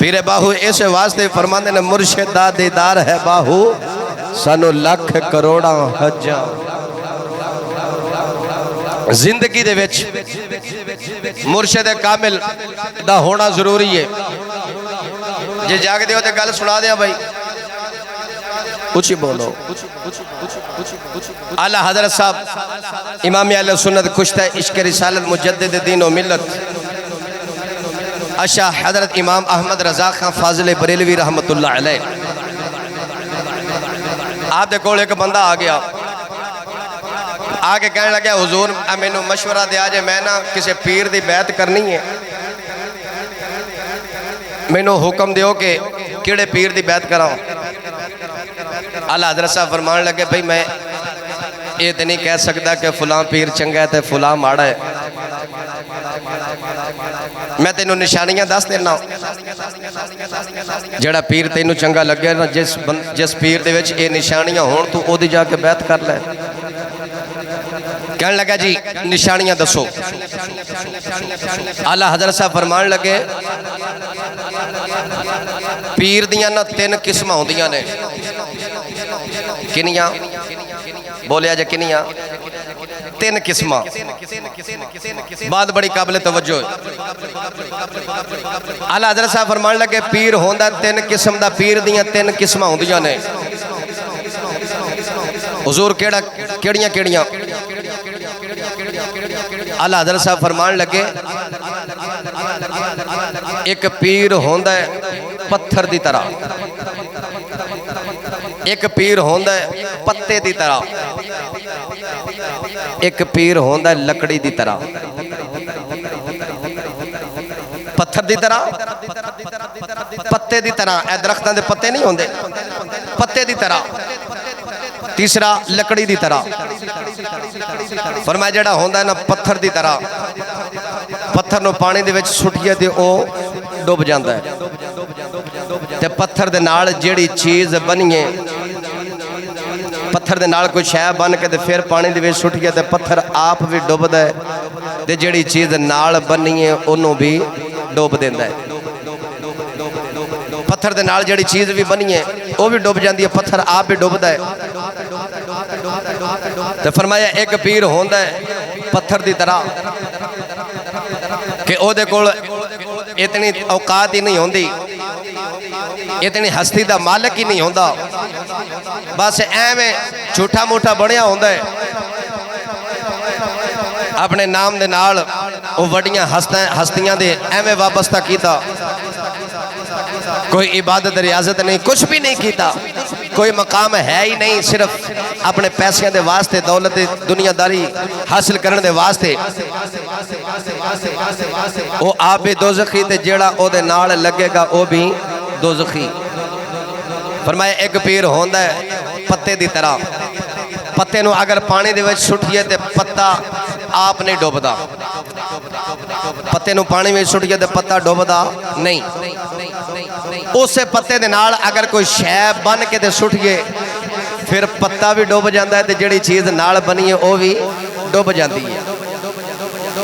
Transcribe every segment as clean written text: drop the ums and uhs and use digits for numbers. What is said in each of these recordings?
पीरे बाहू इस वास्ते फरमाते ने मुर्शिद दा दीदार है बाहू सानू लख करोड़ा हजा। जिंदगी दे विच मुर्शिद कामिल दा होना जरूरी है। जे जागदे हो तो गल सुना दिया भाई, कुछ ही बोलो। आला हजरत साहब इमाम अहले सुन्नत कुश्ता इश्क रिसालत मुजद्दिद दीन व मिल्लत अशा हजरत इमाम अहमद रजा खां फाजिल बरेलवी रहमतुल्लाह अलैह, आप दे कोल एक बंदा आ गया, आके कहने लगा हुजूर मैनू मशवरा दिया जे मैं ना किसी पीर की बैत करनी है, मैनू हुक्म दियो कि किहड़े पीर की बैत करा। आला हजरत साहब फरमान लगे भाई मैं ये तो नहीं कह सकता कि फुला पीर चंगा है तो फुला माड़ा है, मैं तेनों निशानियां दस देना, जड़ा पीर तेनों चंगा लगे ना, जिस पीर दे विच ये निशानियां होण तू ओदी जाके बैत कर ले। कहने लगा जी निशानियां दसो। आला हजरत साहब फरमान लगे पीर दियां ना तीन किस्म होंदियां ने। किनियां बोलिया जे किनियां? तीन किस्म। बात बड़ी काबिल तवज्जो। आला हजरत साहब फरमान लगे पीर होंदा तीन किस्म दा, पीर दियां तीन किस्म होंदियां ने। हुजूर केड़ा केड़ियां केड़ियां? आला हजरत साहब फरमान लगे एक पीर होंदा है पत्थर दी तरह, एक पीर होंदा है पत्ते दी तरह, एक पीर होंदा है लकड़ी दी तरह। पत्थर दी तरह, पत्ते दी तरह, ए दरख्तां दे पत्ते नहीं होंदे, पत्ते दी तरह। तीसरा लकड़ी दी तरह। फरमाया जड़ा होंदा है ना पत्थर दी तरह, पत्थर नो पानी दे विच सुटिए ते ओ डुब जांदा है, ते पत्थर दे नाल जेड़ी चीज बनिए, पत्थर दे नाल कोई शै बन के ते फिर पानी दे विच सुटिए ते पत्थर आप भी डुबदा है, ते जेड़ी चीज नाल बनिए ओनू भी डुब देंदा है। पत्थर दे नाल जेड़ी चीज भी बनिए वो भी डुब जाती है, पत्थर आप भी डुबदा है। तो फरमाया एक पीर होंदा है पत्थर दी तरह कि ओदे कोल इतनी औकात ही नहीं होंदी, इतनी हस्ती दा मालिक ही नहीं होंदा, बस एवें झूठा मूठा बनिया होंदा है। अपने नाम दे नाल वो वड्डियां हस्तियां दे एवें वाबस्ता कीता, कोई इबादत रियाजत नहीं, कुछ भी नहीं किया, कोई मकाम है ही नहीं, सिर्फ अपने पैसों के वास्ते, दौलत दुनियादारी हासिल करने के वास्ते वो आप भी दोज़खी ते जेड़ा ओदे नाल लगेगा वो भी दोज़खी। फरमाया एक पीर होंदा है पत्ते दी तरह, पत्ते नू अगर पानी दे विच सुटिए ते पत्ता आप नहीं डुबदा, पत्ते नू पानी में सुटिए ते पत्ता डुबदा नहीं। उस पत्ते दे नाल अगर कोई शै बन के ते सुटिए फिर पत्ता भी डुब जाता है, तो जिहड़ी चीज़ नाल बनी है वो भी डुब जाती है।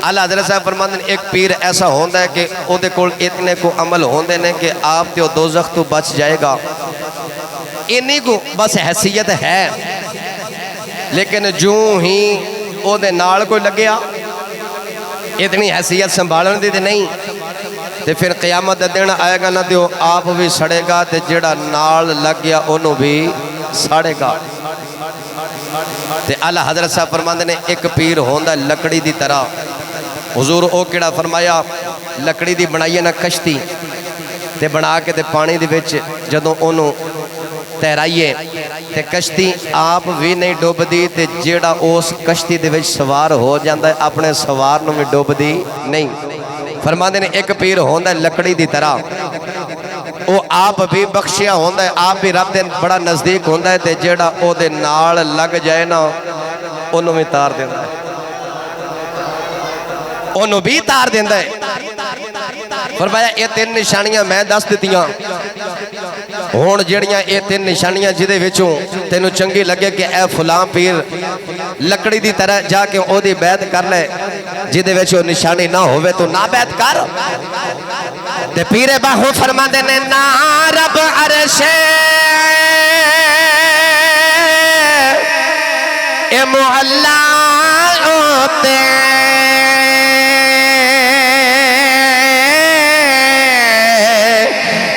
आला हज़रत साहब फरमाते हैं एक पीर ऐसा होंदा है कि उहदे कोल इतने को अमल होंदे ने कि आप तो दोज़ख तो बच जाएगा, इन्नी को बस हैसियत है, लेकिन जूं ही उहदे नाल कोई लग्या इतनी हैसियत संभालने दी ते नहीं, तो फिर क़यामत का दिन आएगा ना तो आप भी सड़ेगा, तो जेड़ा नाल लग गया उन्होंने भी सड़ेगा। तो आला हज़रत साहब फरमाते ने एक पीर होंदा लकड़ी दी तरह। हुजूर ओ केड़ा फरमाया लकड़ी दी बनाइए ना कश्ती, ते बना के ते पानी दे विच जदों ओनू तैराइए ते कश्ती आप भी नहीं डुबदी, ते जेड़ा उस कश्ती दे विच सवार हो जाता है अपने सवार नूं भी डुबदी नहीं। फरमाते ने एक पीर होंदा लकड़ी दी तरह, वो आप भी बख्शिया होंदा है, आप भी रब दे बड़ा नज़दीक होंदा है, ते जेड़ा ओदे नाल लग जाए ना ओनू भी तार देंदा है, ओनू भी तार देंदा है। फरमाया ये तीन निशानियां मैं दस दित्तियां, हुण जिहड़ियां ये 3 निशानियां जिहदे विचों तैनूं चंगी लगे कि ए फलां पीर लकड़ी दी तरह जाके ओदी बैत कर ले, जिहदे विच ओ निशानी ना होवे तो ना बैत कर। ते पीरे बाहू फरमांदे ने ना रब अरशे ए मुअल्ला होते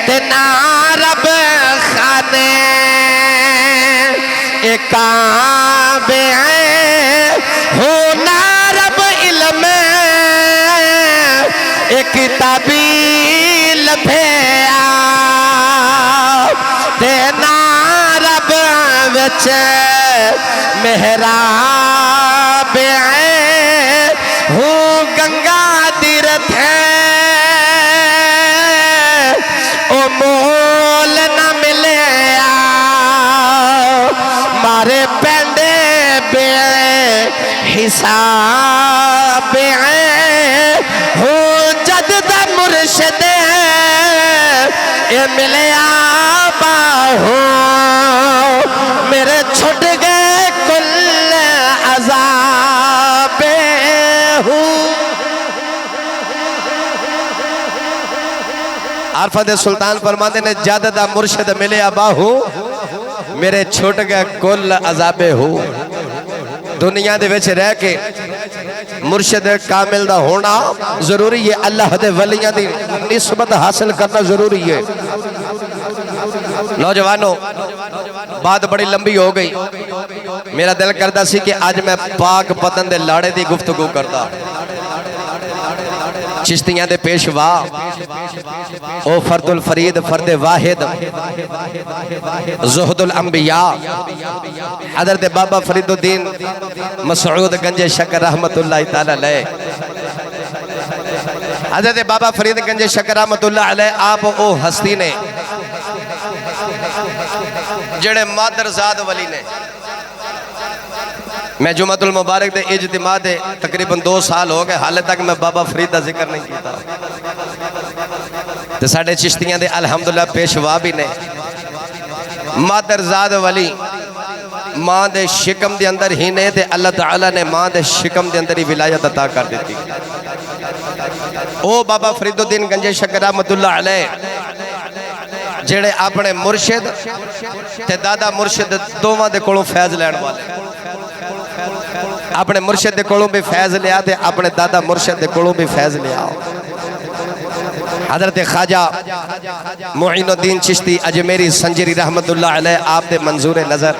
ते ना रब खाने ए काबे हो ना रब इल्म ए किताबी लभया ते ना रब विच मेहराब हूँ गंगा तीरथ ओ मोल न मिले मारे पेंडे बे हिसाब हूँ जद दा मुर्शद ए मिले बाहू मेरे छुट गए कुल अज़ाब हूँ। आरफत सुल्तान फरमाते ने जद दा मुर्शद मिले बाहू मेरे छुट गए कुल अज़ाबे हूँ। दुनिया दे विच रह के मुर्शद कामिल दा होना जरूरी है, अल्लाह दे वलियां दी निस्बत हासिल करना जरूरी है। नौजवानों बात बड़ी लंबी हो गई, मेरा दिल करता सी कि आज मैं पाक पतन दे लाड़े दी गुफ्तगू करता। चिश्तियां दे पेशवा ओ फर्दुल फरीद फर्द वाहिद ज़ुहदुल अंबिया हज़रत बाबा फरीदुद्दीन मसऊद गंजे शकर रहमतुल्लाह तआला अलैह। हज़रत बाबा फरीद गंजे शकर रहमतुल्लाह अलैह आप ओ हस्ती ने जेड़े मादरजाद वली ने। मैं जुमतुल मुबारक दे इज्तिमा दे तकरीबन 2 साल हो गए, हाले तक मैं बाबा फरीद का जिक्र नहीं किया। तो साढ़े चिश्तियां दे अल्हम्दुलिल्लाह पेशवा भी ने। मादरजाद वली मां दे शिकम दे अंदर ही ने, ते अल्लाह ताला ने मां दे शिकम दे अंदर ही विलायत अता कर दी। ओ बाबा फरीदुद्दीन गंजे शकर रहमतुल्लाह अलैह जेड़े अपने मुर्शिद ते दादा मुर्शिद दोवां दे कोलों फैज लैण वाले, अपने मुर्शिद दे कोलों भी फैज लिया ते अपने दादा मुर्शिद दे कोलों भी फैज लिया। हज़रत ख्वाजा मुईनुद्दीन चिश्ती अजमेरी संजरी रहमतुल्लाह अलैह आप दे मंजूर नज़र।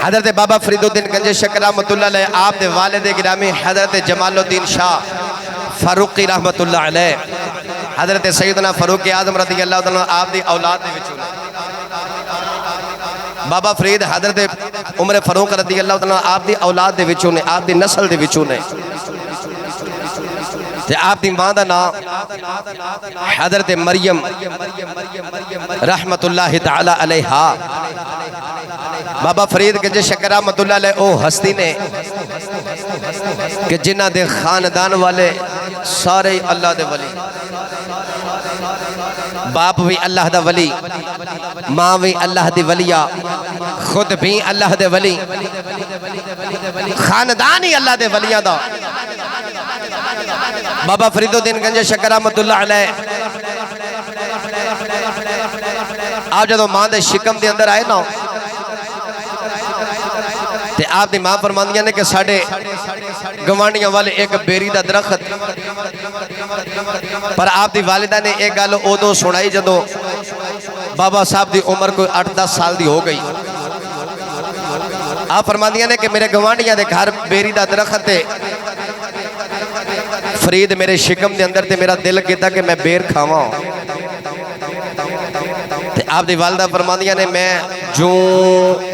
हज़रत बाबा फरीदुद्दीन गंजे शकर रहमतुल्लाह अलैह आप दे वालिद गिरामी हज़रत जमालुद्दीन शाह फारूकी रहमतुल्लाह अलैह। हज़रत सैयदना फारूक आज़म रज़ी अल्लाह तआला आप दी औलाद दे विचों बाबा फरीद हज़रत उमर फारूक रज़ी अल्लाह तआला आप दी औलाद दे विचों ने, आप दी नस्ल दे विचों ने। ते आप दी मां दा नाम हज़रत मरियम रहमतुल्लाह तआला अलैहा। बाबा फरीद गंजे शकर रहमतुल्लाह अलैह ओ हस्ती ने कि जिन्हां दे खानदान वाले सारे अल्लाह दे वली, बाप भी अल्लाह दा वली, मां भी अल्लाह दी वलिया, खुद भी अल्लाह दे वली, खानदान ही अल्लाह दे वलिया दा। बाबा फरीदुद्दीन गंजे शकर रहमतुल्लाह अलैह आप जदों मां दे शिकम दे अंदर आए ना, ते आप दी मां फरमांदियां ने कि साडे गवांडियां वाले एक बेरी दा दरख्त, पर आप दी वालिदा ने एक गल उदों सुनाई जदों बाबा साहब दी उम्र कोई 8-10 साल दी हो गई। आप फरमांदियां ने कि मेरे गवांडियां दे घर बेरी दा दरख्त है, फरीद मेरे शिकम दे अंदर ते मेरा दिल कीता कि मैं बेर खावां। ते आप दी वालिदा फरमांदियां ने मैं जो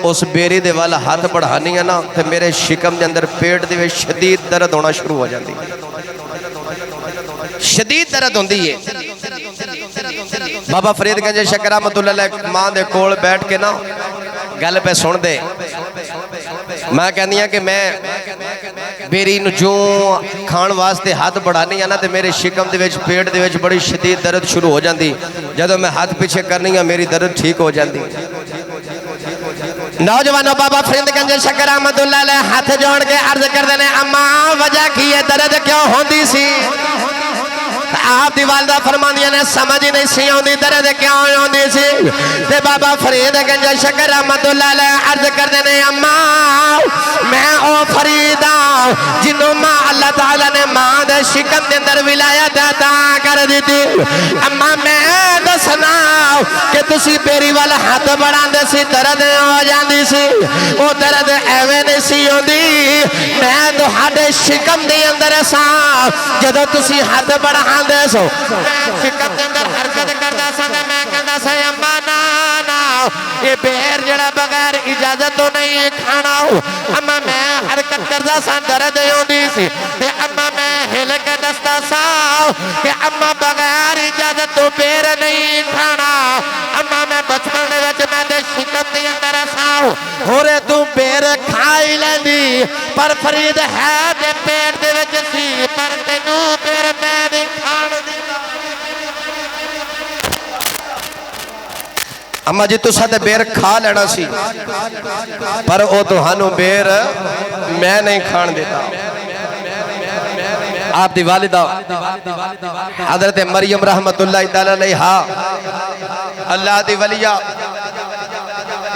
उस बेरी दे वाल हाथ बढ़ानी है ना, तो मेरे शिकम दे अंदर पेट दे विच शदीद दर्द होना शुरू हो जाती, शदीद दर्द होंदी है। बाबा फरीद गंजे शकर रहमतुल्लाह अलैह मां दे कोल बैठ के ना गल पे सुन दे। मैं कहनी कि मैं बेरी नूं जो खाण वास्ते हाथ बढ़ानी है ना तो मेरे शिकम दे विच पेट दे विच बड़ी शदीद दर्द शुरू हो जाती। जदों मैं हाथ पीछे करनी है मेरी दर्द ठीक हो जाती। नौजवानों बाबा फरीद गंज शकर रहमतुल्लाह अलैह हाथ जोड़ के अर्ज करते हैं अम्मा वजह की है दर्द क्यों होती सी। आप दी वालदा फरमांदियां ने समझ ही नहीं सी आउंदी दर्द क्यों आउंदी सी। ते बाबा फरीद गंज शकर रहमतुल्लाह अलैह अर्ज करते हैं अम्मा मैं ओ फरीदा जिन्हों मां अल्लाह ताला ने मां दे शिकम दे अंदर विलायत अता कर दी। अम्मा मैं दसना कि तुसी बेरी वाला हाथ बढ़ांदे सी दर्द हो जांदी सी। ओ दर्द एवें नहीं सी होंदी मैं तुहाडे शिकम दे अंदर सा जदों तुसी हाथ बढ़ांदे सो मैं शिकम दे अंदर हरकत करदा सा मैं कहंदा सा अम्मा ना ना ये बेर जड़ा बगैर इजाजत तो नहीं खाना। अम्मा मैं हरकत करदा सा दर्द होंदी सी ते अम्मा मैं हिल के दसदा सा कि अम्मा बगैर इजाजत तो बेर नहीं खाना। अम्मा मैं बचपन दे विच मैं ते शिकम दे अंदर सा होरे तू बेर खा ही लैंदी पर फरीद है ते पेट दे विच सी पर तैनू बेर मैं नहीं खाण दिंदा। अम्मा जी तुसा ते बेर खा लेना सी पर ओ तुहानू बेर मैं नहीं खाण देता। आप दी वालिदा हजरत मरियम रहमतुल्लाह तआला अलैहा अल्लाह दी वलिया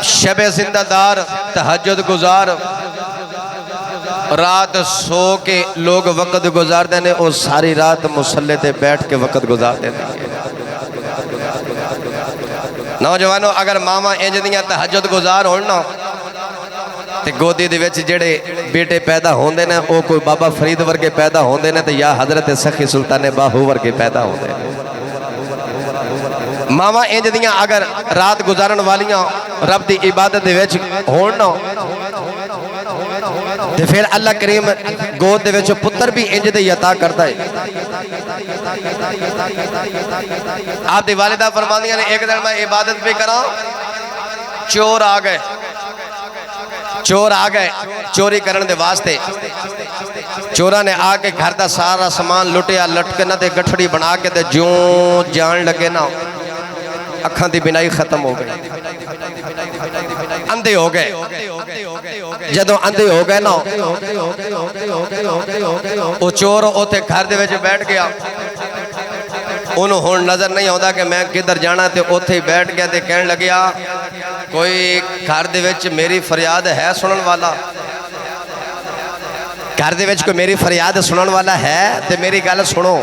शबे जिंदादार तहज्जुद गुजार रात सो के लोग वक्त गुजारते हैं और सारी रात मुसल्ले ते बैठ के वक्त गुजारते हैं। नौजवानों अगर मावा इंज दियां तहज्जुद गुजार होण ना ते गोदी दे विच जेड़े बेटे पैदा होंदे ने वो कोई बाबा फरीद वर्गे पैदा होंदे ने ते या हजरत सखी सुल्तान बाहू वर्गे पैदा होंदे ने। मावा इंज दियां अगर रात गुजारन वालियां रब दी इबादत दे विच होण ना ते फिर अल्लाह करीम गोद दे विच पुत्र भी इंज दे अता करता है। आप दी वालिदा फरमांदियां ने एक दिन मैं इबादत भी करा चोर आ गए चोरी करने दे वास्ते। चोरा ने आके घर का सारा सामान लुटिया लटके ना ते गठड़ी बना के ते ज्यों जान लगे ना अखां दी बिनाई खत्म हो गई अंधे हो गए। जदों अंधे हो गए ना वो चोर उते घर दे विच बैठ गया उन्होंने हुण नजर नहीं आता कि मैं किधर जाना ते उथे ही बैठ गया ते कहन लग्या कोई घर दे विच मेरी फरियाद है सुनन वाला। घर दे विच कोई मेरी फरियाद सुनन वाला है ते मेरी गल सुनो।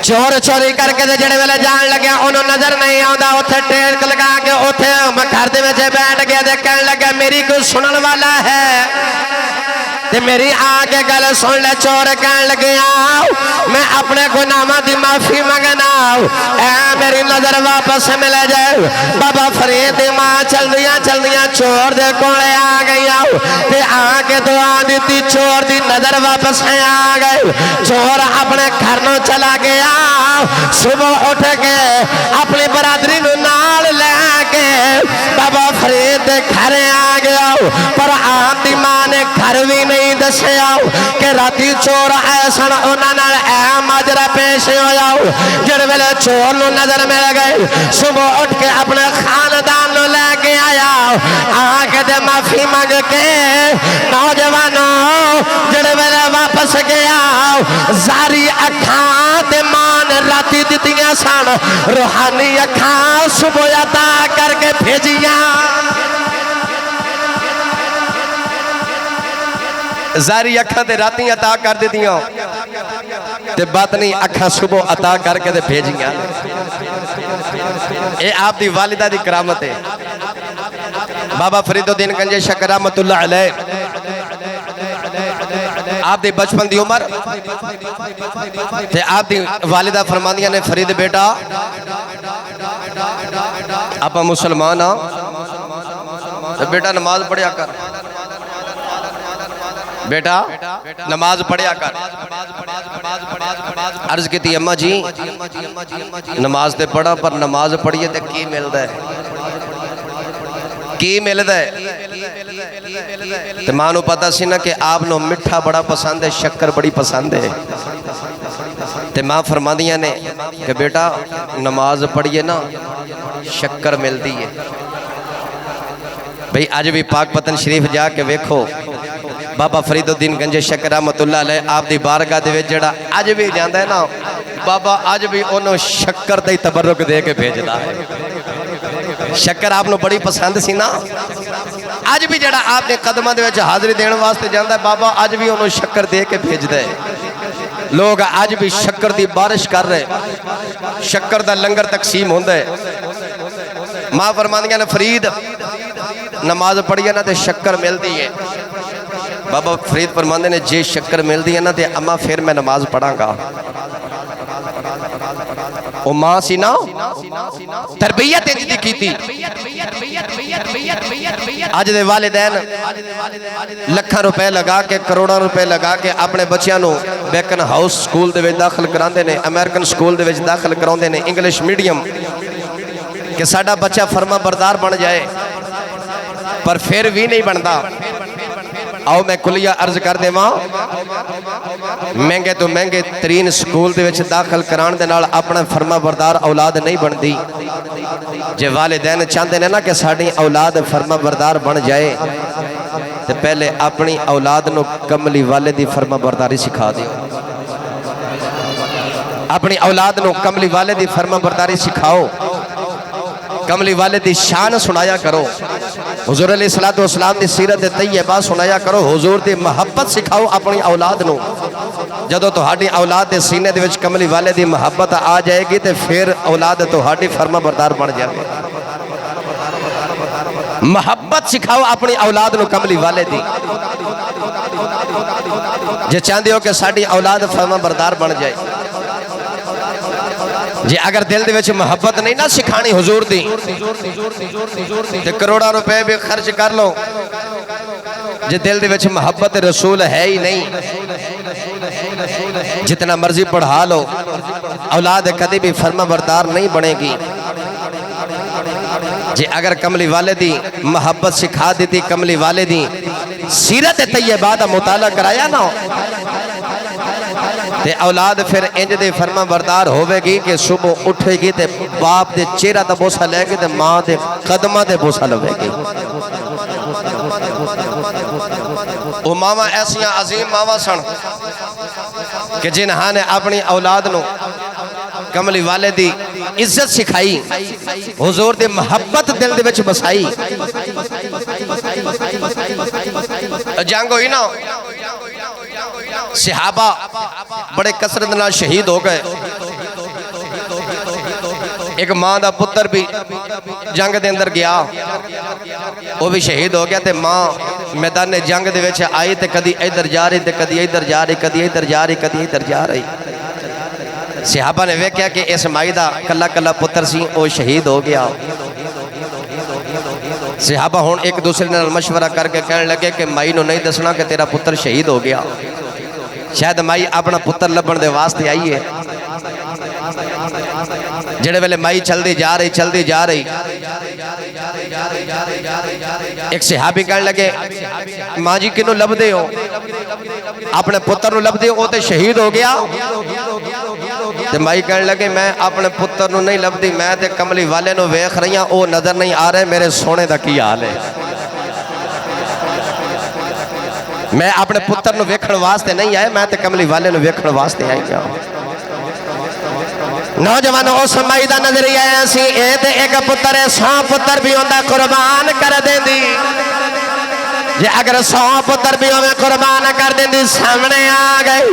चोर चोरी करके ते जेड़े वेले जान लग्या उन्होंने नजर नहीं आता उथे टेक लगा के उथे घर दे विच बैठ गया ते कहन लग्या मेरी कोई सुनन वाला है ते मेरी आके गल सुन ले। चोर कहन लगे मैं अपने गुनाहों की माफी मंगना ऐ मेरी नजर वापस मिल जाए। बाबा फरीद दी मां चलदियां चलदियां चोर दे कोले आ गई ते आके दुआ दी चोर दी नजर वापस आ गई। चोर अपने घर नूं चला गया। सुबह उठ के अपनी बरादरी नूं नाल लैके बाबा फरीद दे घर आ गया पर आप दी मां ने घर भी नहीं दसिया कि राती चोर आए सन उन्हां नाल ऐ माजरा पेश होया। जिस वेले चोर नूं नजर मिल गई सुबह उठ के अपने खानदान नूं लैके आया आके ते माफी मंग के नौजवानों जिस वेले वापस गया जारी अखां ते मान राती दित्तियां सन रूहानी अखां सुबह अता करके भेजिया। जारी अखा ते राती अता कर दित्तियां ते बातनी अखा सुबह अता करके ते भेजियां। ये आप दी वालिदा दी करामत है। बाबा फरीदुद्दीन गंज शकर रहमतुल्लाह अलैह आप दी बचपन दी उम्र ते आप दी वालिदा फरमांदियां ने फरीद बेटा आप मुसलमान हाँ तो बेटा नमाज पढ़िया कर बेटा नमाज पढ़िया कर। अर्ज की अम्मा जी नमाज ते पढ़ा पर नमाज पढ़िए तो की मिलता है की मिलता है तो मां नूं पता सी ना कि आप नूं मिठा बड़ा पसंद है, शक्कर बड़ी पसंद है। तो मां फरमादियां ने कि बेटा नमाज पढ़िए ना शक्कर मिलती है। भाई अज भी पाक पतन शरीफ जाके वेखो, बाबा फरीदुद्दीन गंजे शक्कर रहमतुल्लाह अलैह आप दी बारगाह दे विच जिहड़ा अज भी जांदा है ना, बाबा अज भी उन्होंने शक्कर दा ही तबरुक दे के भेजदा है। शक्कर आपको बड़ी पसंद सी ना, अज भी जिहड़ा आपने कदमां दे विच हाज़री देने वास्ते जांदा है, बाबा अज भी उन्होंने शक्कर दे के भेजदा है। लोग अज भी शक्कर की बारिश कर रहे, शक्कर का लंगर तकसीम होंदा है। मां फरमांदियां ने फरीद नमाज पढ़िए ना तो शक्कर मिलती है। बाबा फरीद फरमांदे ने जे शक्कर मिलती है ना तो अम्मा फिर मैं नमाज पढ़ांगा। वो मां सी ना, तरबियत इंज दी कीती। अज दे वालिदैन लाखां रुपए लगा के, करोड़ों रुपए लगा के अपने बच्चों को बेकन हाउस स्कूल दे विच दाखिल करांदे ने, अमेरिकन स्कूल दे विच दाखिल कराउंदे ने, इंग्लिश मीडियम, कि साडा बच्चा फरमा बरदार बन जाए, पर फिर भी नहीं बनता। आओ मैं कुलिया अर्ज कर देवां, महंगे तो महंगे तरीन स्कूल दे विच दाखिल कराने दे नाल अपना फरमा बरदार औलाद नहीं बनती। जे वालिदैन चाहते ने ना कि साडी औलाद फरमा बरदार बन जाए तो पहले अपनी औलाद नूं कमली वाले दी फरमा बरदारी सिखा दिओ। अपनी औलाद नूं कमली वाले दी फरमा बरदारी सिखाओ, कमली वाले दी शान सुनाया करो, हुजूर अलैहिस्सलातु वस्सलाम दी सीरत तैयबा सुनाया करो, हुजूर दी मोहब्बत सिखाओ अपनी औलाद नूं। जदों तुहाडी औलाद दे सीने दे विच कमली वाले दी मोहब्बत आ जाएगी तो फिर औलाद तुहाडी फरमा बरदार बन जाएगी। मोहब्बत सिखाओ अपनी औलाद नूं कमली वाले दी। जे चाहते हो कि साडी औलाद फरमा बरदार बन जाए, जे अगर दिल दे विच मोहब्बत नहीं ना सिखानी हुजूर दी ते करोड़ों रुपए भी खर्च कर लो, जे दिल दे विच मोहब्बत रसूल है ही नहीं, जितना मर्जी पढ़ा लो, औलाद कभी भी फर्मा बरदार नहीं बनेगी। जे अगर कमली वाले दी मोहब्बत सिखा दी, कमली वाले दी सीरत तैयबा दा मुताला कराया ना, ते औलाद फिर इंज दे फर्मा बरदार होवेगी कि सुबह उठेगी ते बाप दे चेहरा दा बोसा लेगी ते मां दे कदमां दे बोसा लवेगी। वो मावा ऐसिया अजीम मावा सन कि जिन्हां ने अपनी औलाद नूं कमली वाले दी इज्जत सिखाई, हुजूर दी मोहब्बत दिल दे विच बसाई। जंग होई ना, सहाबा बड़े कसरत नाल शहीद हो गए। एक मां दा पुत्र भी जंग दे अंदर गया, वो भी शहीद हो गया। ते मां मैदान जंग दे विच आई ते कदी इधर जा रही, कदी इधर जा रही, कदी इधर जा रही, कदी इधर जा रही। सहाबा ने वेख्या कि इस माई दा कला कला पुत्र सी, वो शहीद हो गया। सहाबा हुण एक दूसरे नाल मशवरा करके कहने लगे कि माई नूं नहीं दसना कि तेरा पुत्र शहीद हो गया। शायद माई अपना पुत्र लभण दे वास्ते आई है। जेड़े वेले माई चलती जा रही, चलती जा रही, एक सहाबी कहने लगे मां जी किनू लभदे हो? अपने पुत्र नूं लभदे हो, वो तो शहीद हो गया। ते माई कहने लगे मैं अपने पुत्र नूं नहीं लभदी, मैं ते कमली वाले नूं वेख रही हां, वो नजर नहीं आ रहे मेरे सोने दा की हाल है। मैं अपने पुत्र नूं वेखण वास्ते नहीं आया, मैं ते कमली वाले नूं वेखण वास्ते आई हां। नौजवानों उस माई का नजरिया ऐसी एक पुत्र है, 100 पुत्र भी होंदा कुर्बान कर देंदी। जे अगर 100 पुत्र भी होवे कुर्बान कर देंदी, सामने आ गई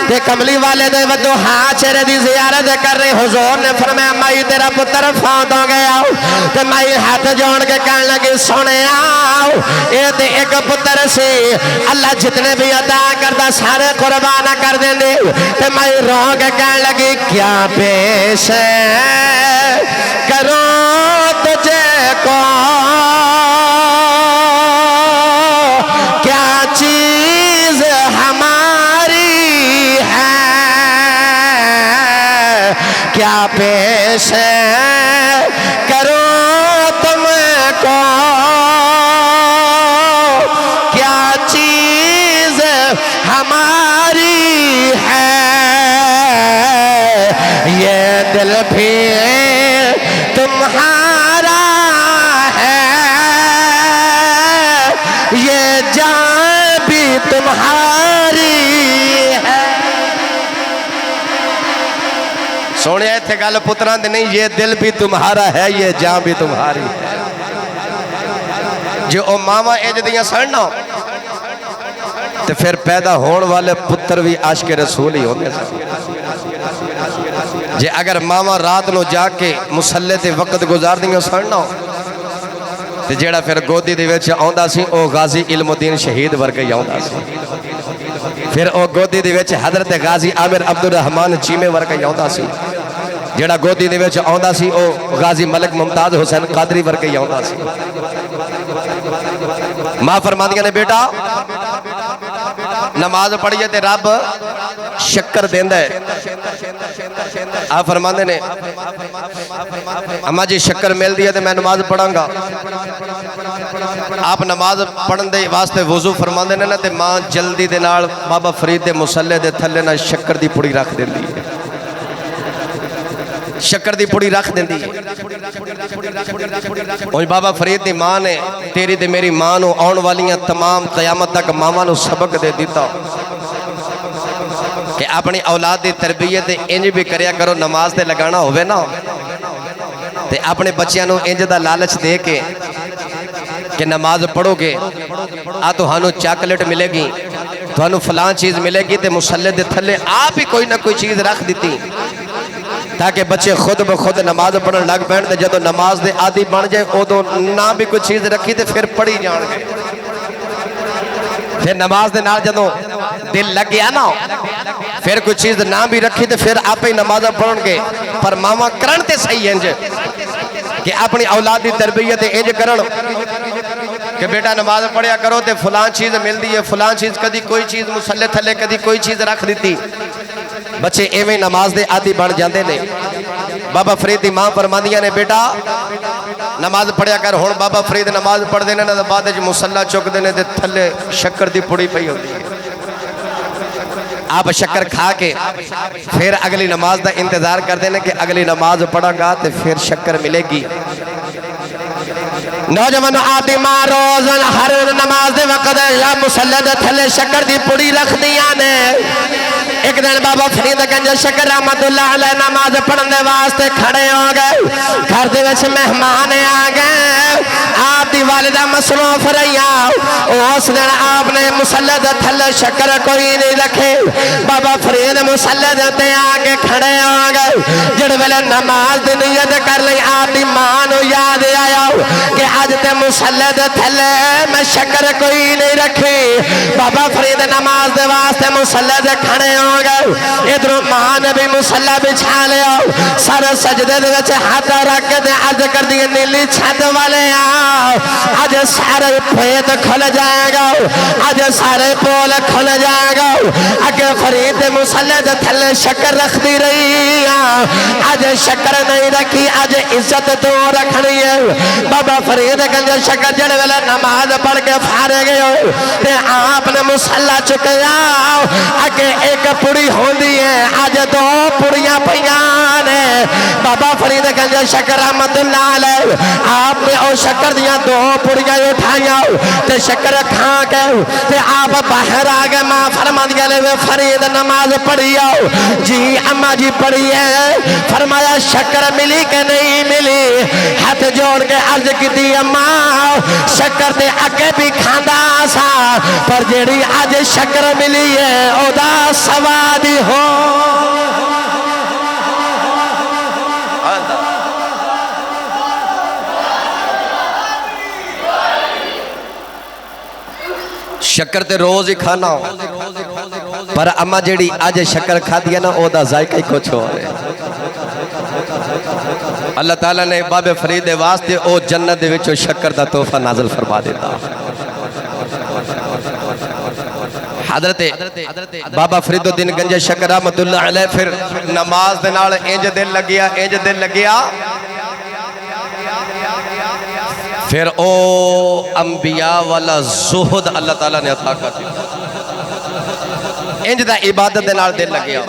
ते कमली वाले दे वदों हां चेहरे दी जियारत कर रहे। हुजूर ने फरमाया माई तेरा पुत्र फौत हो गया। ते माई हाथ जोड़ के कहने लगी सोने आओ, ये ते एक पुत्र से अल्लाह जितने भी अदा करता सारे कुर्बान कर देंदे। ते माई रो के कहने लगी क्या पेश करो तुझे को, क्या चीज हमारी है, क्या पेश करो तुमको तुम्हारी है। सोने इत्थे गल पुत्रां दी नहीं, ये दिल भी तुम्हारा है, ये जान भी तुम्हारी है। जो ओ मावा इंज दियां सन ना ते फिर पैदा होने वाले पुत्र भी आशिक रसूल ही होंगे। जे अगर मावा रात को जाके मुसल्ले ते वक्त गुजार दियां सन ना ते जेड़ा फिर गोदी दे विच आउंदा सी ओ गाजी इल्मुद्दीन शहीद वर्गा ही आउंदा सी। फिर ओ गोदी दे विच हजरत गाजी आमिर अब्दुल रहमान चीमे वर्गा ही आउंदा सी। जेड़ा गोदी दे विच आउंदा सी ओ गाजी मलिक मुमताज हुसैन कादरी वर्गा ही आउंदा सी। मां फरमांदियां ने बेटा नमाज पढ़िए ते रब शक्कर देंदा है। आप फरमाते ने अम्मा जी शक्कर मिलती है तो मैं नमाज पढ़ांगा। आप नमाज पढ़न दे वास्ते वजू फरमाते ने ना ते मां जल्दी दे नाल बाबा फरीद दे मुसल्ले दे थल्ले ना शक्कर दी पुड़ी रख देंदी है। शक्कर दी पुड़ी रख देंदी है। और बाबा फरीद दी मां ने तेरी ते मेरी मां नू आउण वालियां तमाम क़यामत तक मावां नू सबक दे दिता कि अपनी औलाद की तरबियत इंज भी करया करो। नमाज ते लगाना होवे ना ते अपने बच्चों को इंज दा लालच दे के कि नमाज पढ़ोगे आ तुहानू चॉकलेट मिलेगी, तुहानू फलां चीज़ मिलेगी, तो मुसल्ले दे थल्ले आप ही कोई ना कोई चीज़ रख दी ताकि बच्चे खुद ब खुद नमाज पढ़न लग पैन। तो जो नमाज दे आदि बन जाए उदों ना भी कोई चीज़ रखी तो फिर पढ़ी जाएंगे। फिर नमाज दे नाल जदों दिल लग गया ना फिर कोई चीज़ ना भी रखी तो फिर आप ही नमाजा पढ़नगे। पर मावा करन ते सही इंज कि अपनी औलाद की तरबियत इंज करन कि बेटा नमाज पढ़िया करो तो फलां चीज़ मिलती है, फलां चीज़ कदी कोई चीज़ मुसल्ले थले कदी कोई चीज़ रख दी। बच्चे इवें नमाज दे आदि बन जाते हैं। बाबा फरीद की मां फरमांदियां ने बेटा नमाज पढ़िया कर। हुण बाबा फरीद नमाज पढ़ते हैं ना बाद मुसल्ला चुकते हैं तो थले शक्कर की पुड़ी पई होती है। आप शक्कर खा के फिर अगली नमाज का इंतजार करते हैं कि अगली नमाज पढ़ांगा तो फिर शक्कर मिलेगी। नौजवान आदि मां रोज़ हर नमाज दे वक्त या मुसल्ले दे थले शक्कर की पुड़ी रख दियां ने। एक दिन बाबा फरीद गंज शक्कर रहमतुल्लाह अलैह नमाज पढ़ने वास्ते खड़े हो गए। घर दे विच मेहमान आ गए। आप दी वालिदा मसरूफ रहिया। उस दिन आपने मुसल्ले दे थले शक्कर कोई नहीं रखे। बाबा फरीद मुसल्ले दे ते आके खड़े हो गए। जिस वेले नमाज दी नियत कर लई आप दी मां नू याद आया कि अज ते मुसल्ले दे थले मैं शक्कर कोई नहीं रखी। बाबा फरीद नमाज दे वास्ते मुसल्ले दे खड़े हो गए। इधरों मां ने भी मुसल्ला बिछा लिया। सारे सजदे दे विच हाथ रख के अर्ज कर दी नीली छत वाले आओ अज सारे भेद खुल जाएगा, अज सारे पोल खुल जाएगा। अगे फरीद दे मुसल्ले दे थले शक्कर रखती रही अज शक्कर नहीं रखी, अज इज्जत तो रखनी है। बाबा फरीद गंज शक्कर जड़ वेले नमाज पढ़ के फारे गए ते आपने मुसल्ला चुकया। अगे एक पुड़ी होंदी है अज दो पुड़ियां पईयां ने। बाबा फरीद गंज शक्कर रहमतुल्लाह अलैह आपने और शक्कर दियां दो पुड़ियां उठाइया ते शक्कर खा के ते आप बाहर आ गए। मां फरमादियां ने फरीद नमाज पढ़ी आओ जी। अम्मा जी पढ़ी है। फरमाया शक्कर मिली कि नहीं मिली? हाथ जोड़ के अर्ज की अम्मा शक्कर ते अगे भी खांदा सा पर जेड़ी अज शक्कर मिली है ओदा सवाद हो। शक्कर ते रोज ही खाना पर अम्मा जेड़ी अज शक्कर खादी है ना ओदा जायका ही कुछ हो है। अल्लाह ताला ने बाबे फरीद दे वास्ते ओ जन्नत दे विचों शक्कर दा तोहफा नाज़िल फरमा देता। हज़रत बाबा फरीदुद्दीन गंज शक्कर रहमतुल्लाह अलैह फिर नमाज दे नाल इंज दिल लगिया, इंज दिल लगिया। फिर ओ अंबिया वाला ज़ुहद अल्लाह ताला ने अता कर दिया। इंज दा इबादत दे नाल दिल लगिया।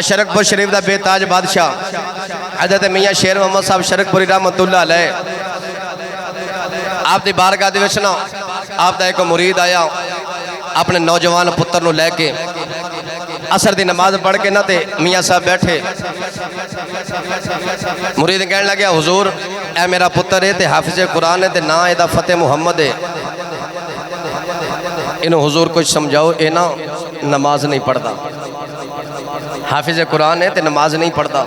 शरकपुर शरीफ दा बेताज बादशाह हज़रत मियां शेर मोहम्मद साहब शरकपुरी रहमतुल्लाह अलैह आप दी बारगाह दे विच ना आपका एक मुरीद आया अपने नौजवान पुत्र नूं लैके असर की नमाज पढ़ के ना ते मियाँ साहब बैठे मुरीद कहन लगे हुजूर ए मेरा पुत्र है ते हाफिज कुरान है ते ना एदा फतेह मुहम्मद है इन्हों हुजूर कुछ समझाओ ये ना नमाज नहीं पढ़ता हाफिज कुरान है ते नमाज नहीं पढ़ता।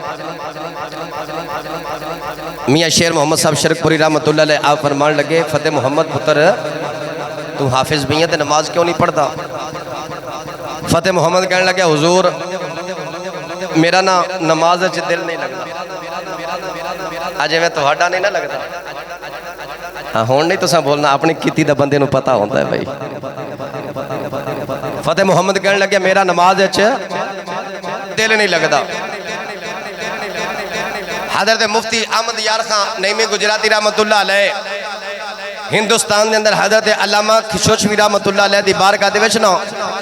मियाँ शेर मोहम्मद साहब शरकपुरी रहमतुल्लाह अलैह आप फरमान लगे फतेह मुहम्मद पुत्र तू हाफिज भी है तो नमाज क्यों नहीं पढ़ता। फतेह मुहम्मद कहने लगे हुजूर मेरा ना नमाज च दिल नहीं लगता अज मैं तुहाडा नहीं ना लगता। हाँ हुण नहीं तुसां बोलना अपनी कीती दा बंदे नूं पता होता है भाई। फतेह मुहम्मद कहने लगे मेरा नमाज च दिल नहीं लगता। हज़रत मुफ्ती अहमद यार खान नईमी गुजराती रहमतुल्लाह अलैह हिंदुस्तान के अंदर हज़रत अल्लामा खिशोचवी रहमतुल्लाह अलैह दी बारगाह दे विच ना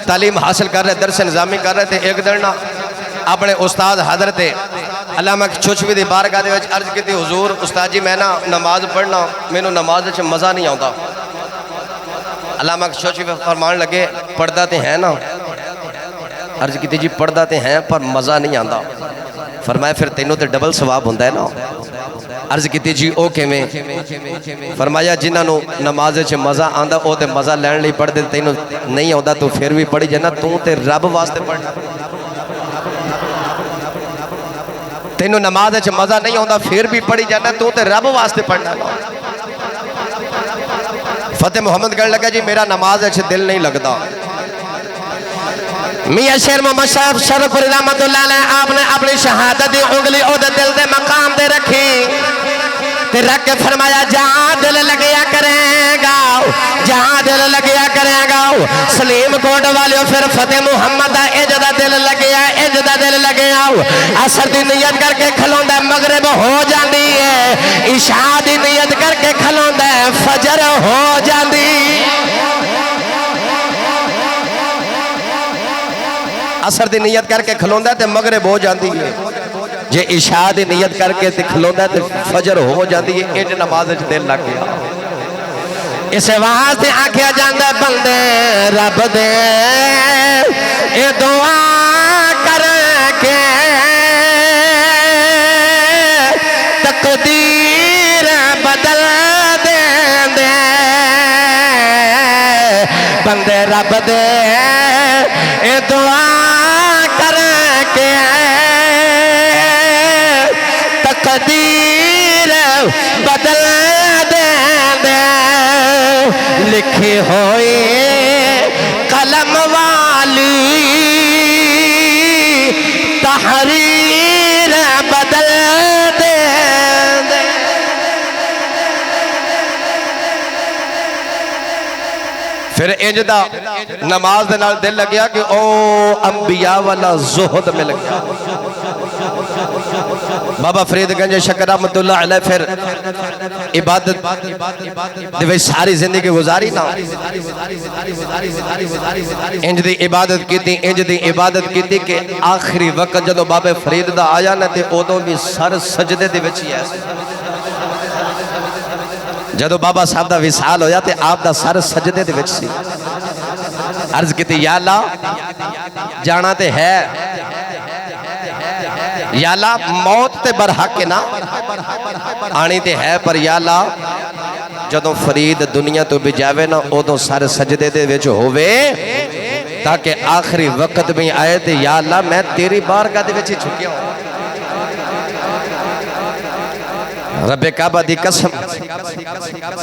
तालीम हासिल कर रहे दरस निज़ामी कर रहे थे। एक दिन ना अपने उस्ताद हज़रत अल्लामा खिशोचवी दी बारगाह दे विच अर्ज की हुजूर उस्ताद जी मैं ना नमाज पढ़ना मैनू नमाज च मज़ा नहीं आता। अल्लामा खिशोचवी फरमान लगे पढ़दा तो है ना। अर्ज की जी पढ़दा तो है पर मज़ा नहीं आता। फरमाया फिर तेनों तो डबल सवाब होंदा है ना। अर्ज की जी ओ किवें। फरमाया जिन्होंने नमाज च मज़ा आंदा वो तो मज़ा लैण लई पढ़दे तेनों नहीं आता तू फिर भी पढ़ी जाना तू तो रब वास्ते पढ़ना। तेनों नमाज च मज़ा नहीं आता फिर भी पढ़ी जाना तू तो रब वास्ते पढ़ना। फतेह मुहम्मद कहने लगा जी मेरा नमाज च दिल नहीं लगता। मियाँ शेर मोहम्मद साहब शरकपुरी रहमतुल्लाह अलैह आपने अपनी शहादत की उंगली ओदे दिल के मकाम दे रखी ते रख के फरमाया जहाँ दिल लगया करेगा जहाँ दिल लगया करेगा सलीम कोट वाले फिर फतेह मुहम्मद का इंज दा दिल लगया इंज दा दिल लगया असर की नीयत करके खलोंदा मगरिब हो जाती है इशा की नीयत करके खलोंदा फजर हो जाती। असर की नीयत करके खलोंदा तो मगरिब हो जाती है जे इशा की नीयत करके खलोंदा तो फजर हो जाती है। इंज नमाज च दिल लग गया। इस वास्ते आख्या जाता बंदे रब दे ए दुआ करके तकदीर बदल दे बंदे रब दे ए दुआ करके तकदीर बदल दे लिखी होई कलम वाली तहरीर बदल दे। फिर इंज दा नमाज दे नाल दिल लग्या कि ओ अंबिया वाला ज़ुहद मिल गया। बाबा फरीदगंज शकर रहमतुल्लाह अलैह फिर इबादत दे विच सारी जिंदगी गुजारी ना इंज दी इबादत की कि आखिरी वक्त जदों बाबे फरीद दा आया ना ते उदों भी सर सजदे दे विच ही है। जदों बाबा साहब का विसाल होया तो आप दा सर सजदे दे विच सी। अर्ज की या अल्लाह जाना ते है या अल्लाह मौत ते बरहक ना आनी ते है पर या अल्लाह जदों फरीद दुनिया तो भी जावे ना उदों सर सजदे दे विच होवे ताकि आखिरी वक्त भी आए तो या अल्लाह मैं तेरी बारगाह दे विच ही झुकिया हूं। रब्बे काबा दी कसम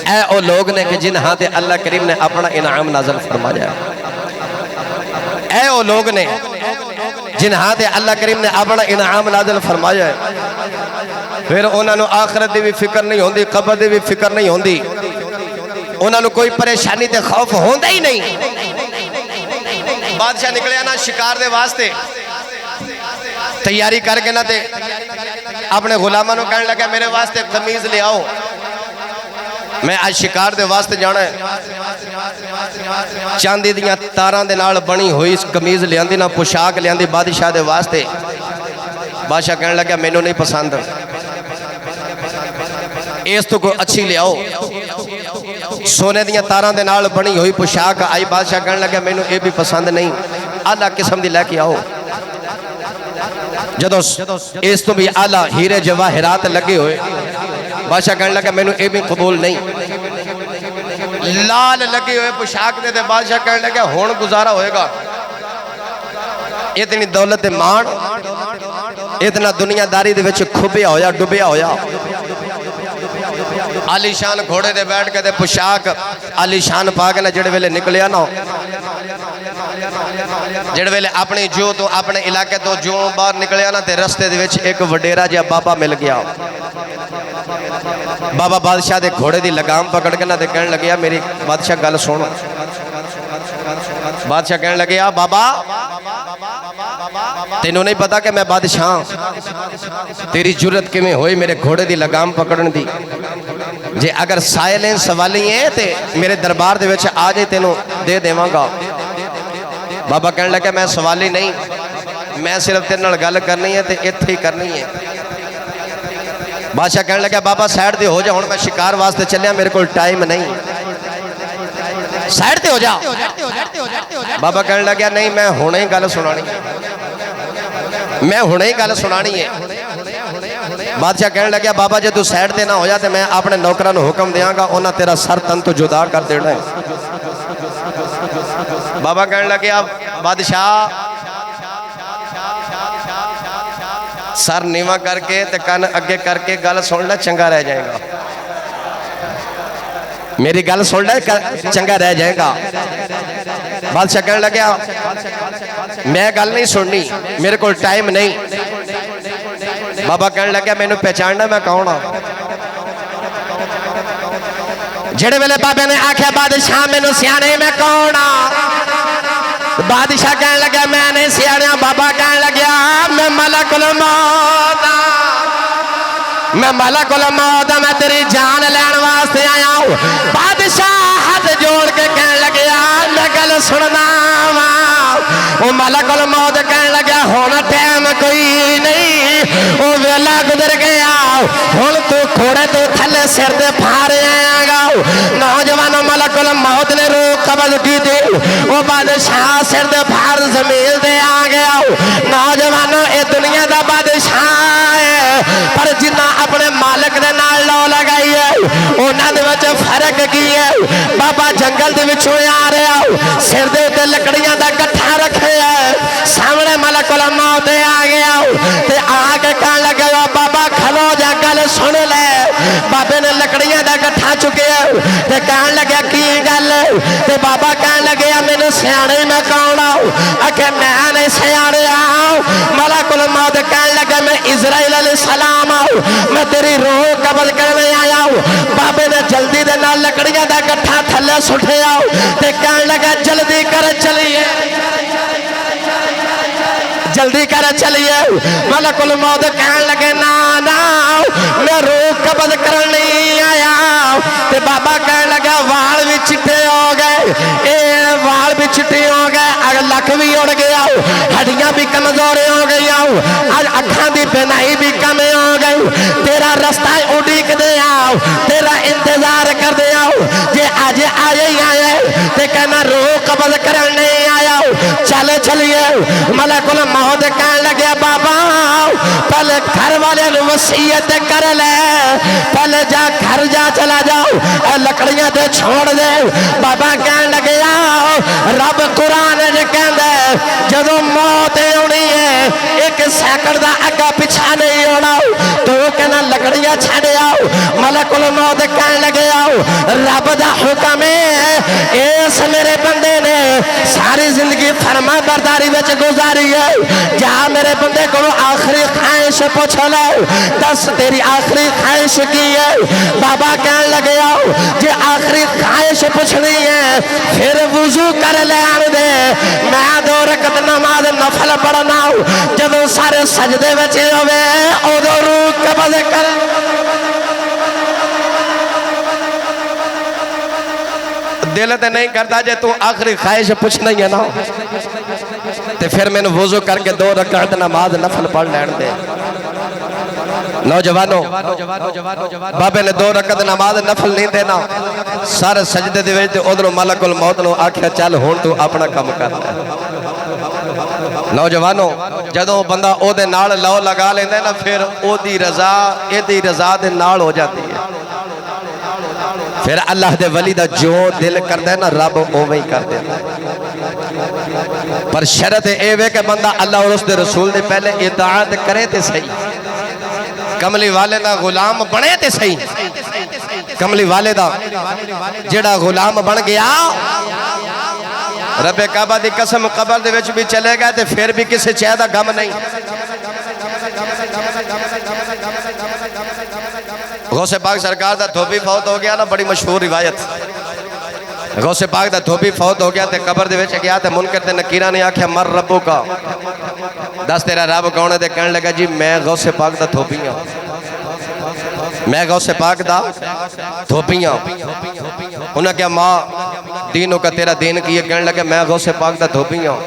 ऐ ओ लोग ने कि जिन्हां ते अल्लाह करीम ने अपना इनाम नाज़िल फरमाया। ऐ ओ लोग ने जिन्हां ते अल्लाह करीम ने अपना इनाम नाज़िल फरमाया। फिर उन्होंने आखिरत की भी फिक्र नहीं होती कब्र की भी फिक्र नहीं होती उन्होंने कोई परेशानी ते खौफ होता ही नहीं। बादशाह निकलिया ना शिकार दे वास्ते तैयारी करके ना ते अपने गुलामां नूं कहने लगा मेरे वास्ते कमीज ले आओ मैं आज शिकार दे वास्ते जाना है। चांदी दियां तारां दे नाल बनी हुई कमीज लियांदी ना पोशाक लियांदी बादशाह दे वास्ते। बादशाह कहने लगा मैनू नहीं पसंद इस तो कोई अच्छी लियाओ। सोने दियां तारां दे नाल बनी हुई पोशाक आई। बादशाह कहने लगे मैनू ये भी पसंद नहीं, आला किस्म दी लैके आओ। जदों इस तो भी आला हीरे जवाहरात लगे हुए, बादशाह कहने लगे मैनू ये भी कबूल नहीं। लाल लगे हुए पोशाक दे बादशाह कहने लगे हुण गुजारा होएगा। इतनी दौलत मान, इतना दुनियादारी दे विच खुबिया होया डुबिया होया। आलीशान घोड़े दे बैठ के पोशाक आलीशान पा के ना जिहड़े वेले निकलिया ना, जिहड़े वेले अपनी जो तो अपने इलाके तो जो बाहर निकलिया ना, ते रस्ते दे विच एक वडेरा जिहा बाबा मिल गया। बाबा बादशाह दे घोड़े दी लगाम पकड़ के ना ते कहने लगे मेरी बादशाह गल सुन। बादशाह कहने लगे आ बाबा तेनों नहीं पता कि मैं बादशाह, तेरी जुर्रत किवें होई मेरे घोड़े दी लगाम पकड़न दी? जे अगर साइल है सवाली है ते मेरे दरबार दे विच आ जाए तेनों दे देवांगा। बाबा कहने लगे मैं सवाली नहीं, मैं सिर्फ तेरे नाल गल करनी है ते इत्थे ही करनी है। बादशाह कहने लगे बाबा साइड ते हो जा, हुण मैं शिकार वास्ते चलिया, मेरे कोल टाइम नहीं, साइड ते हो जा। बाबा कहने लगे नहीं मैं हुणे ही गल सुनानी है, मैं हुणे ही गल सुनानी है। बादशाह कहने लगे बाबा जे तू साइड ते ना हो जा तो मैं अपने नौकरां नूं हुक्म देंगा, उन्हां तेरा सर तन तो जुदा कर देना है। बाबा कहने लगे अब बादशाह सर नीवा करके ते कन अगे करके गल सुन ले, चंगा रह जाएगा। मेरी गल सुन ले, चंगा रह जाएगा। बादशाह कहने लगे मैं गल नहीं सुननी, मेरे को टाइम नहीं। बाबा कहने लगे मैनू पहचानना मैं कौन हाँ? जेड़े वेले बाबे ने आख्या बादशाह मैनू सियाने मैं कौन हाँ? बादशाह कहने लगे मैं नहीं सियाणा। बाबा कहने लगे मैं मलकुल मौत, मैं मलकुल मौत, मैं तेरी जान लैन वास्ते आया हूं। बादशाह हाथ जोड़ के कहने लगे मैं गल सुनना वा। वो मलकुल मौत कहने लगे हुण टाइम कोई नहीं, वो वेला गुजर गया, हुण तू घोड़े तो थले सिर दे फाड़ आएगा। नौजवान मलकुल मौत ने रूह कब्ज की थी, वो बादशाह सिर दे फाड़ जमीन दे आ गया। नौजवानों ये दुनिया का बादशाह है, पर जिन्ना अपने मालिक दे नाल लौ लगाई है उन्हां दे विच फर्क की है। बाबा जंगल दे विचों आ रहा, सिर दे उत्ते लकड़ियां दा गट्ठा रखे है, सामने मलकुल मौत आ गया ते आके कहने लगे बाबा खलो जा गल सुन ले। बाबे ने लकड़ियां दा गट्ठा चुकिया ते कहने लगे की गल? ते बाबा कहने लगे मैनू सियाणे मैं कौन आऊं? आखे मैं नहीं सियाणे आऊं। मलकुल मौत कहने लगे मैं इजराइल अलैहिस्सलाम आऊं, मैं तेरी रूह कब्ज करने आया हूं। बाबे ने जल्दी दे नाल लकड़ियां दा गट्ठा थल्ले सुटिया ते कहने लगे जल्दी कर चलिए, जल्दी कर चलिए। मलकुल मौत कहने लगे ना ना मैं रूह कब्ज करने नहीं आया। ते बाबा कहने लगा वाल भी चिट्टे हो गए, ये वाल भी चिट्टे हो गए, अगर लक भी उड़ गया, हड्डियां भी कमजोर हो गई, आज अखा की पहनाई भी कम हो गई। तेरा रास्ता उड़ीक दे आओ, तेरा इंतजार कर दे आओ, जे आज आए ही आए ते कहना रूह कब्ज करने नहीं आया, चले चलिए। मलकुल मौत कहने लगे बाबा पहले घर वाले वसीयत कर ले, पहले जा घर जा चला जाओ, लकड़ियां ते छोड़ दे। बाबा कहने लगे रब कुरान कहंदा जदों मौत आनी है एक सैकंड दा अगा पिछा नहीं होना, तो कहना लकड़ियां छड़ आओ। मलकुल मौत कहने लगे रब दा हुक्म है, इस मेरे बंदे ने सारी जिंदगी फरमा बरदारी विच गुजारी है, जा मेरे बंदे को आखिरी ख्वाहिश पूछ लो, दस तेरी आखिरी ख्वाहिश की है? बाबा कहने लगे जे आखिरी ख्वाहिश पूछनी है फिर वुजू कर लैन दे, मैं 2 रकत नमाज नफल पढ़ना जदों सारे सजदे विच होवे उदों रूह कब्ज कर। दिल ते नहीं करता जे तू आखिरी ख्वाहिश पूछना ही है ना, तो फिर मैंने वुजू करके 2 रकात नमाज नफल पढ़ लैन दे। नौजवानों बाबे ने 2 रकत नमाज नफल नहीं देना सारे सजदे दे विच उधरों मलकुल मौत नूं आख्या चल हुण तू अपना काम कर। नौजवानों जदों बंदा ओदे नाल लौ लगा लेंदा ना फिर ओदी रजा एदी रजा दे नाल हो जाती है। फिर अल्लाह दे वली दा जो दिल करदा है ना रब ओवें ही कर देंदा। पर शर्त ए वे कि बंदा अल्लाह और उसदे रसूल दे पहले इताअत करे ते सही, कमली वाले दा गुलाम बने ते सही। कमली वाले दा जेड़ा गुलाम बन गया रब्बे काबा दी कसम कब्र दे विच भी चले गए ते फिर भी किसी चीज़ दा गम नहीं। गौसे पाक सरकार दा धोबी फौत हो गया ना, बड़ी मशहूर रिवायत। गौसे पाक दा धोबी फौत हो गया ते कब्र दे विच गया ते मुनकर ते नकीरा ने आख्या मर रब्बू का, दस तेरा रब कौन है? ते कहने लगा जी मैं गौसे पाक दा धोबी हां, मैं गौसे पाक दा धोबी हां। उन्हें क्या माँ दीनों का तेरा दीन की है? कहने लगे मैं गौसे पाक दा धोबी हां।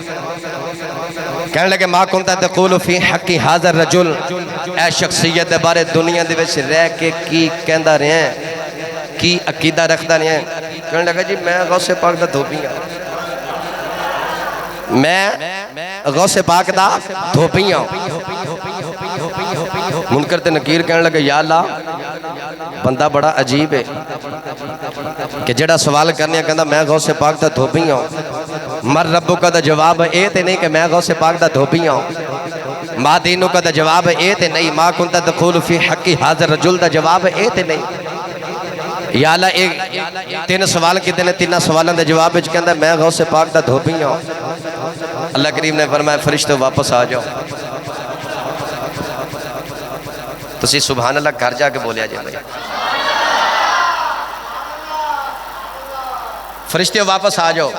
कहने लगे माँ कुंता तक़ूलु फी हक़्क़ि हाज़र रजुल, ऐ शख्सियत दे बारे दुनिया दे विच रह के की कहंदा रहे हैं, की अकीदा रखदा रहे हैं? कहने लगा जी मैं गौसे पाक दा धोबी हां, मैं गौसे पाक दा धोबी हां। मुनकर ते नकीर कहने लगे या अल्लाह बंदा बड़ा अजीब है कि जेड़ा सवाल करने कहंदा मैं गौसे पाक दा धोबी हां। मर रब्बू का दा जवाब ए ते नहीं कि मैं गौसे पाक दा धोबी हां। मां दीनू का दा जवाब ए ते नहीं, मां कुंता तक़ूलु फी हक़्क़ि हाज़र रजुल दा जवाब ए ते नहीं। या अल्लाह एक 3 सवाल किते ने, 3 सवालों के जवाब विच कहंदा मैं गौसे पाक दा धोबी हां। अल्लाह करीम ने फरमाया फरिश्ते वापस आ जाओ। तुसी सुभान अल्लाह घर जाके बोलिया जे भाई, फरिश्ते वापस आ जाओ।